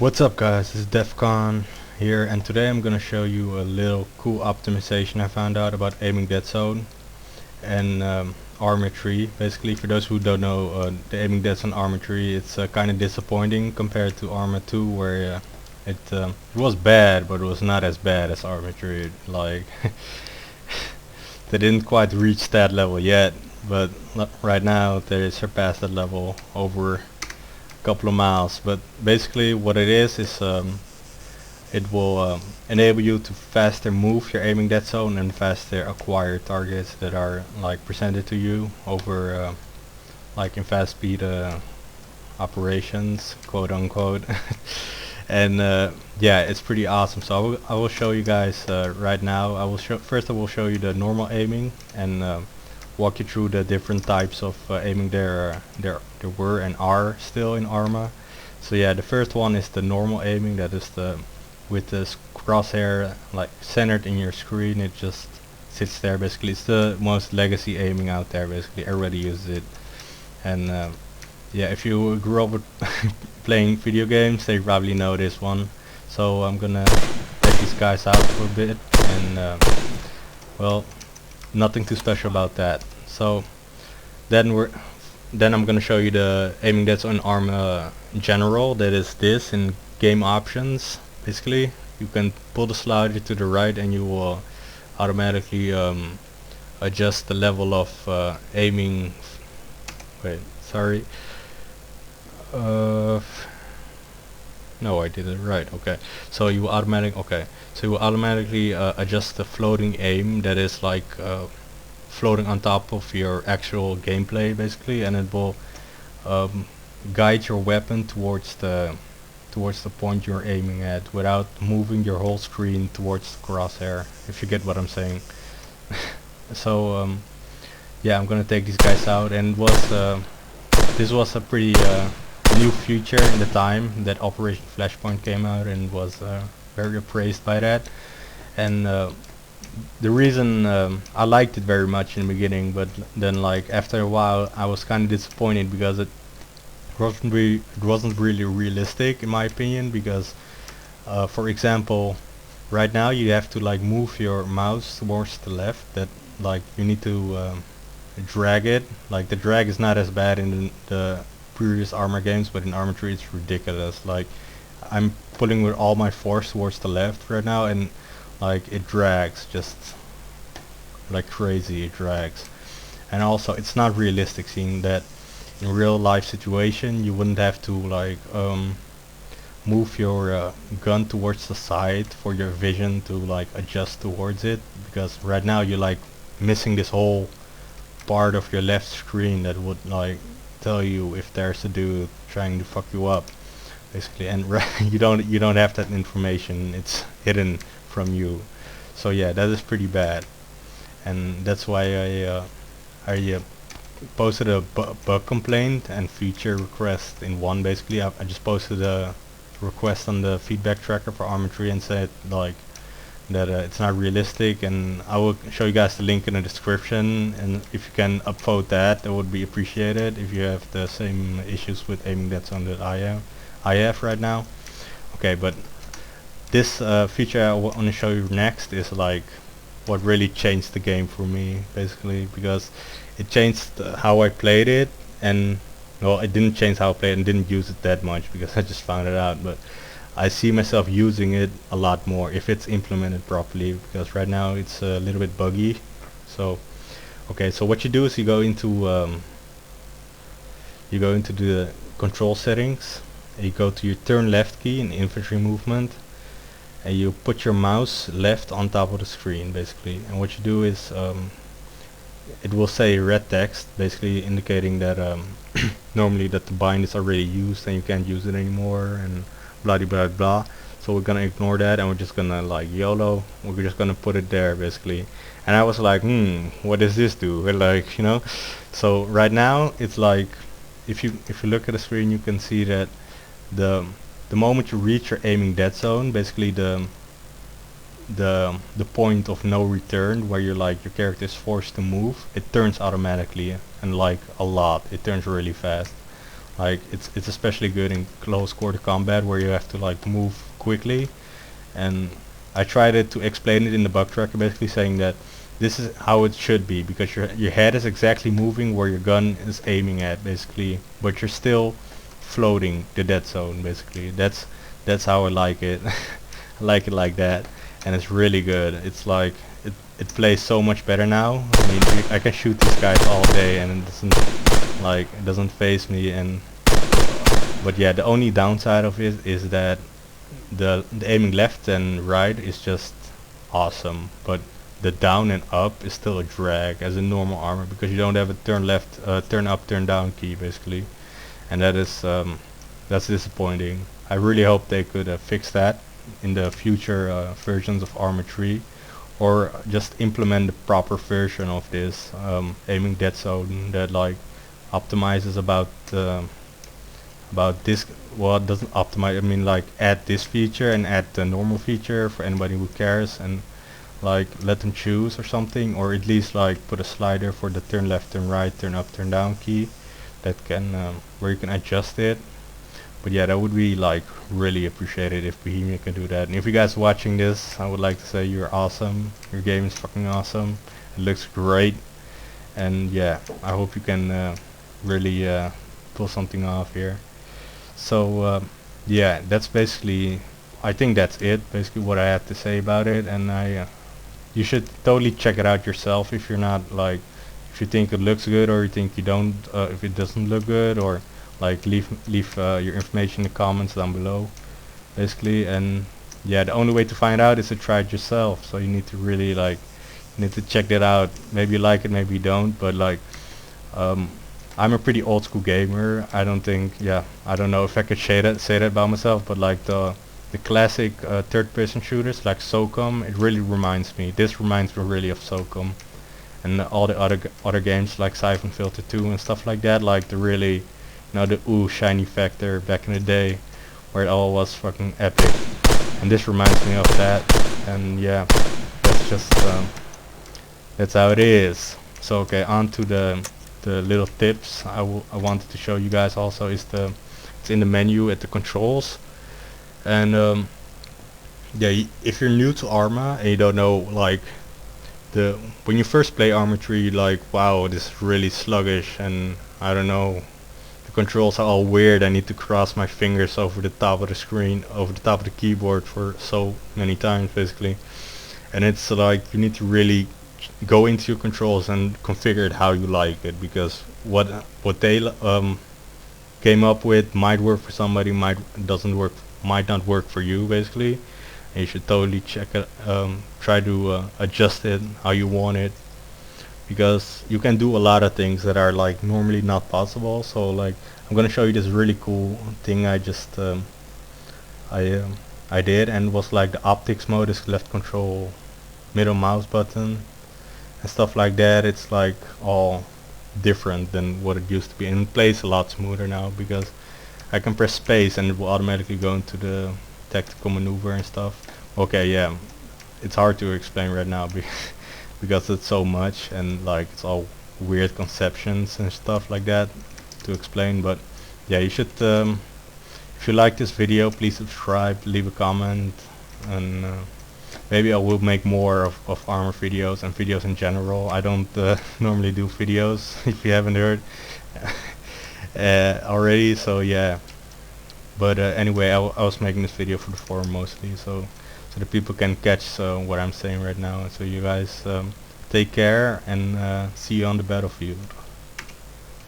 What's up guys, this is Defcon here, and today I'm gonna show you a little cool optimization I found out about aiming Deadzone and ArmA 3. Basically, for those who don't know, the aiming Deadzone ArmA 3, it's kind of disappointing compared to ArmA 2, where it was bad, but it was not as bad as ArmA 3. Like, they didn't quite reach that level yet, but right now they surpassed that level over couple of miles. But basically what it is it will enable you to faster move your aiming dead zone and faster acquire targets that are like presented to you over like in fast speed operations, quote unquote. And yeah, it's pretty awesome. So I will show you guys right now. First I will show you the normal aiming and walk you through the different types of aiming there were and are still in ArmA. So yeah, the first one is the normal aiming. That is the with this crosshair like centered in your screen. It just sits there. Basically, it's the most legacy aiming out there. Basically, everybody uses it. And yeah, if you grew up with playing video games, they probably know this one. So I'm gonna take these guys out for a bit, and well, nothing too special about that. So then I'm gonna show you the aiming that's on ArmA general. That is this in game options. Basically, you can pull the slider to the right and you will automatically adjust the level of aiming. Wait, sorry. No, I did it right. Okay, so you will automatically adjust the floating aim. That is like floating on top of your actual gameplay, basically, and it will guide your weapon towards the point you're aiming at without moving your whole screen towards the crosshair, if you get what I'm saying. So yeah, I'm gonna take these guys out, and this was a pretty new feature in the time that Operation Flashpoint came out, and was very appraised by that. And the reason I liked it very much in the beginning, but then like after a while I was kind of disappointed because it wasn't really realistic in my opinion. Because for example, right now you have to like move your mouse towards the left. That like you need to drag it. Like the drag is not as bad in the previous ArmA games, but in ArmA 3 it's ridiculous. Like I'm pulling with all my force towards the left right now, and like it drags just like crazy. It drags. And also it's not realistic, seeing that in real life situation you wouldn't have to like move your gun towards the side for your vision to like adjust towards it, because right now you're like missing this whole part of your left screen that would like tell you if there's a dude trying to fuck you up, basically. And you don't have that information. It's hidden from you. So yeah, that is pretty bad, and that's why I posted a bug complaint and feature request in one. Basically, I just posted a request on the feedback tracker for ArmA 3 and said like that it's not realistic, and I will show you guys the link in the description, and if you can upvote that, that would be appreciated if you have the same issues with aiming that's on that I have right now. Okay, but this feature I want to show you next is like what really changed the game for me, basically, because it changed how I played it. And well, it didn't change how I played and didn't use it that much because I just found it out, but I see myself using it a lot more if it's implemented properly, because right now it's a little bit buggy. So okay, so what you do is you go into the control settings, and you go to your turn left key in infantry movement, and you put your mouse left on top of the screen, basically. And what you do is it will say red text, basically indicating that normally that the bind is already used and you can't use it anymore, and blah blah blah. So we're gonna ignore that, and we're just gonna like YOLO. We're just gonna put it there, basically. And I was like, what does this do? Like, you know. So right now it's like, if you look at the screen, you can see that the moment you reach your aiming dead zone, basically the point of no return, where you're like your character is forced to move, it turns automatically, and like a lot. It turns really fast. Like it's especially good in close quarter combat where you have to like move quickly. And I tried to explain it in the bug tracker, basically saying that this is how it should be, because your head is exactly moving where your gun is aiming at, basically, but you're still floating the dead zone, basically. That's how I like it. I like it like that, and it's really good. It's like it plays so much better now. I mean, I can shoot these guys all day, and it doesn't phase me. And but yeah, the only downside of it is that the aiming left and right is just awesome, but the down and up is still a drag as a normal armor, because you don't have a turn left, turn up, turn down key, basically, and that's disappointing. I really hope they could fix that in the future versions of Armor 3, or just implement the proper version of this aiming dead zone that like optimizes about this. Well, it doesn't optimize, I mean like add this feature and add the normal feature for anybody who cares, and like let them choose or something, or at least like put a slider for the turn left, turn right, turn up, turn down key that can where you can adjust it. But yeah, that would be like really appreciated if Bohemia can do that. And if you guys are watching this, I would like to say you're awesome. Your game is fucking awesome. It looks great, and yeah, I hope you can really pull something off here. So yeah, that's basically, I think that's it, basically what I have to say about it. And you should totally check it out yourself if you're not like, if you think it looks good, or you think you don't, if it doesn't look good, or like leave your information in the comments down below, basically. And yeah, the only way to find out is to try it yourself. So you need to really like, you need to check that out. Maybe you like it, maybe you don't, but like I'm a pretty old school gamer. I don't think, yeah, I don't know if I could say that about myself, but like the classic third person shooters like SOCOM, it really reminds me, this reminds me really of SOCOM, and all the other games like Siphon Filter 2 and stuff like that, like the really, you know, the ooh shiny factor back in the day where it all was fucking epic, and this reminds me of that. And yeah, that's just that's how it is. So okay, on to the little tips I wanted to show you guys also is it's in the menu at the controls. And yeah, if you're new to ArmA and you don't know, like when you first play Armor 3, like wow, this is really sluggish, and I don't know, the controls are all weird. I need to cross my fingers over the top of the screen, over the top of the keyboard for so many times, basically. And it's like you need to really go into your controls and configure it how you like it, because what they came up with might work for somebody, might not work for you, basically. And you should totally check it, try to adjust it how you want it, because you can do a lot of things that are like normally not possible. So like I'm gonna show you this really cool thing I just I did, and it was like the optics mode is left control, middle mouse button, and stuff like that. It's like all different than what it used to be, and it plays a lot smoother now because I can press space and it will automatically go into the tactical maneuver and stuff. Okay, yeah, it's hard to explain right now because it's so much, and like it's all weird conceptions and stuff like that to explain. But yeah, you should if you like this video, please subscribe, leave a comment, and maybe I will make more of Armor videos and videos in general. I don't normally do videos, if you haven't heard already, so yeah. But anyway, I was making this video for the forum mostly, so the people can catch what I'm saying right now. So you guys take care, and see you on the battlefield.